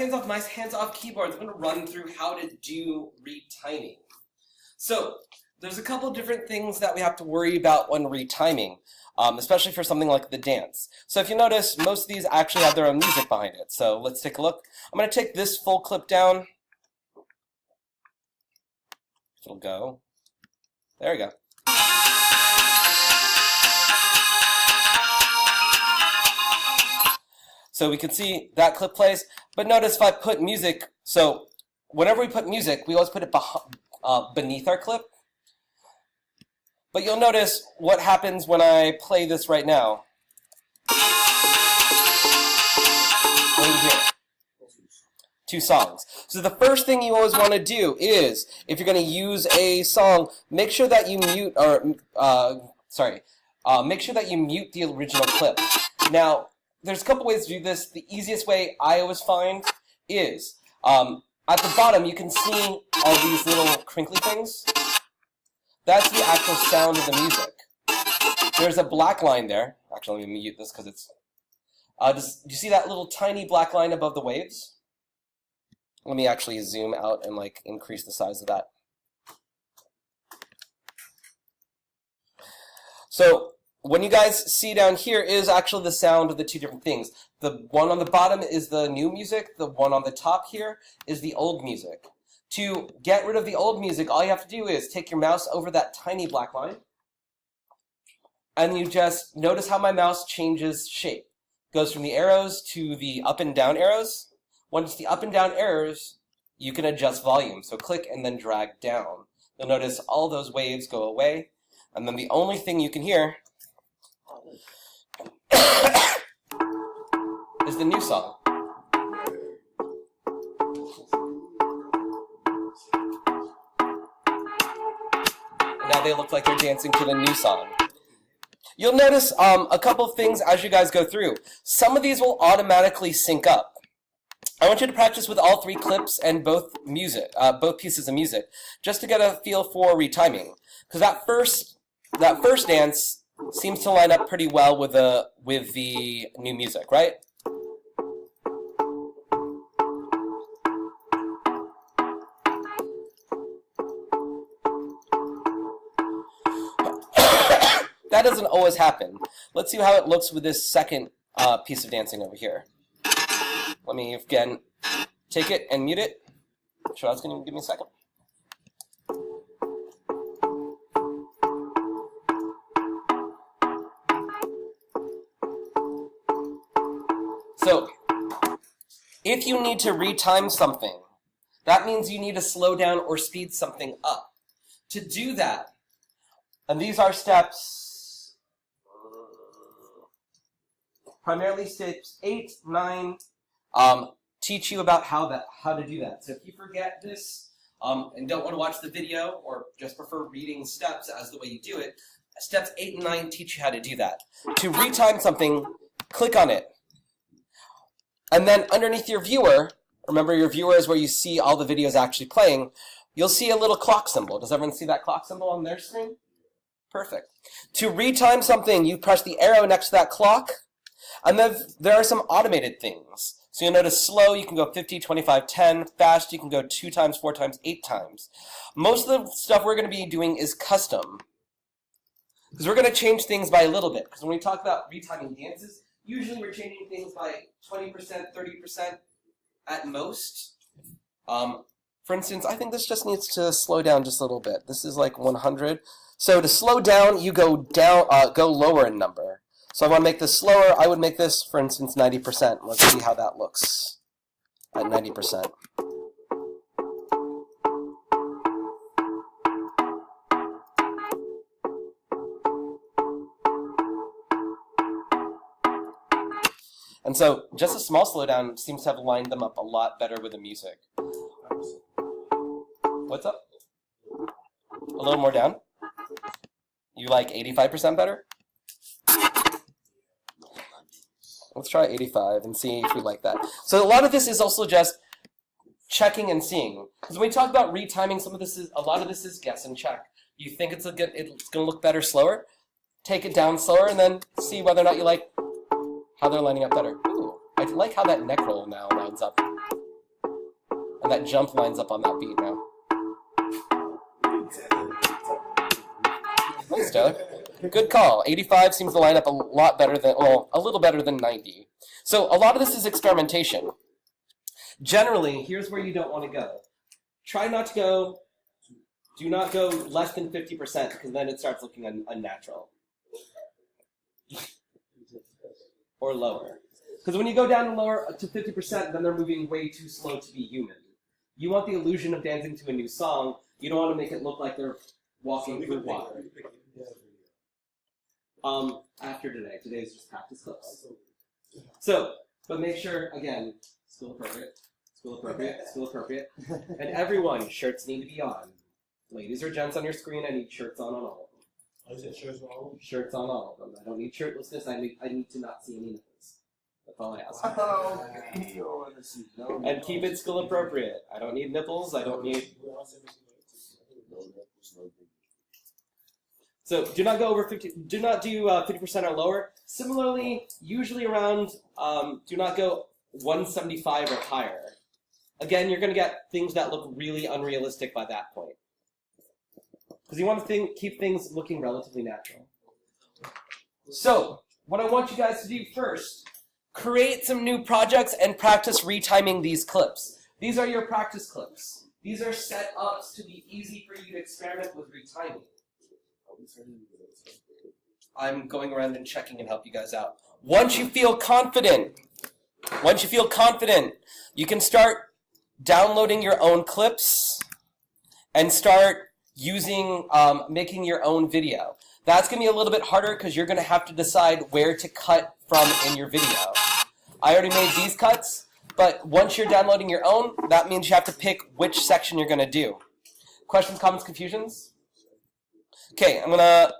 hands off mice, hands off keyboards. I'm going to run through how to do retiming. So there's a couple different things that we have to worry about when retiming, especially for something like the dance. So if you notice, most of these actually have their own music behind it. So let's take a look. I'm going to take this full clip down. It'll go. There we go. So we can see that clip plays, but notice if I put music, so whenever we put music, we always put it beneath our clip. But you'll notice what happens when I play this right now. What do you hear? 2 songs. So the first thing you always want to do is, if you're going to use a song, make sure that you mute, make sure that you mute the original clip. Now, there's a couple ways to do this. The easiest way I always find is, at the bottom you can see all these little crinkly things. That's the actual sound of the music. There's a black line there. Actually, let me mute this because it's... do you see that little tiny black line above the waves? Let me actually zoom out and increase the size of that. So when you guys see down here is actually the sound of the 2 different things. The one on the bottom is the new music. The one on the top here is the old music. To get rid of the old music, all you have to do is take your mouse over that tiny black line, and you just notice how my mouse changes shape. It goes from the arrows to the up and down arrows. Once the up and down arrows, you can adjust volume. So click and then drag down. You'll notice all those waves go away, and then the only thing you can hear is the new song. And now they look like they're dancing to the new song. You'll notice a couple of things as you guys go through. Some of these will automatically sync up. I want you to practice with all 3 clips and both pieces of music, just to get a feel for retiming. Because that first dance seems to line up pretty well with the new music, right? That doesn't always happen. Let's see how it looks with this second piece of dancing over here. Let me again take it and mute it. Sure, that's going to give me a second. So, if you need to retime something, that means you need to slow down or speed something up. To do that, and these are steps, primarily steps 8, 9, teach you about how to do that. So if you forget this and don't want to watch the video or just prefer reading steps as the way you do it, steps 8 and 9 teach you how to do that. To retime something, click on it. And then underneath your viewer, remember your viewer is where you see all the videos actually playing, you'll see a little clock symbol. Does everyone see that clock symbol on their screen? Perfect. To retime something, you press the arrow next to that clock, and then there are some automated things. So you'll notice slow, you can go 50, 25, 10. Fast, you can go 2 times, 4 times, 8 times. Most of the stuff we're going to be doing is custom, because we're going to change things by a little bit. Because when we talk about retiming dances, usually we're changing things by 20%, 30% at most. For instance, I think this just needs to slow down just a little bit. This is like 100. So to slow down, you go lower in number. So I want to make this slower. I would make this, for instance, 90%. Let's see how that looks at 90%. And so just a small slowdown seems to have lined them up a lot better with the music. What's up? A little more down? You like 85% better? Let's try 85 and see if we like that. So a lot of this is also just checking and seeing. Because when we talk about retiming, a lot of this is guess and check. You think it's going to look better slower? Take it down slower and then see whether or not you like how they're lining up better. Ooh, I like how that neck roll now lines up. And that jump lines up on that beat now. Thanks, Doug. Good call. 85 seems to line up a lot better than, well, a little better than 90. So a lot of this is experimentation. Generally, here's where you don't want to go. Try not to go, do not go less than 50%, because then it starts looking unnatural. Or lower. Because when you go down to lower to 50%, then they're moving way too slow to be human. You want the illusion of dancing to a new song. You don't want to make it look like they're walking through water. After today. Today's just practice clips. So, but make sure, again, school appropriate, school appropriate, school appropriate. And everyone, shirts need to be on. Ladies or gents on your screen, I need shirts on all of them. Shirts on all of them. I don't need shirtlessness, I need to not see any nipples. That's all I ask. And keep it school appropriate. I don't need nipples, I don't need... So do not go over 50, do not do 50% or lower. Similarly, usually around, do not go 175 or higher. Again, you're going to get things that look really unrealistic by that point. Because you want to keep things looking relatively natural. So, what I want you guys to do first, create some new projects and practice retiming these clips. These are your practice clips. These are set ups to be easy for you to experiment with retiming. I'm going around and checking and help you guys out. Once you feel confident, you can start downloading your own clips and start using, making your own video. That's going to be a little bit harder because you're going to have to decide where to cut from in your video. I already made these cuts, but once you're downloading your own, that means you have to pick which section you're going to do. Questions, comments, confusions? Okay, I'm going to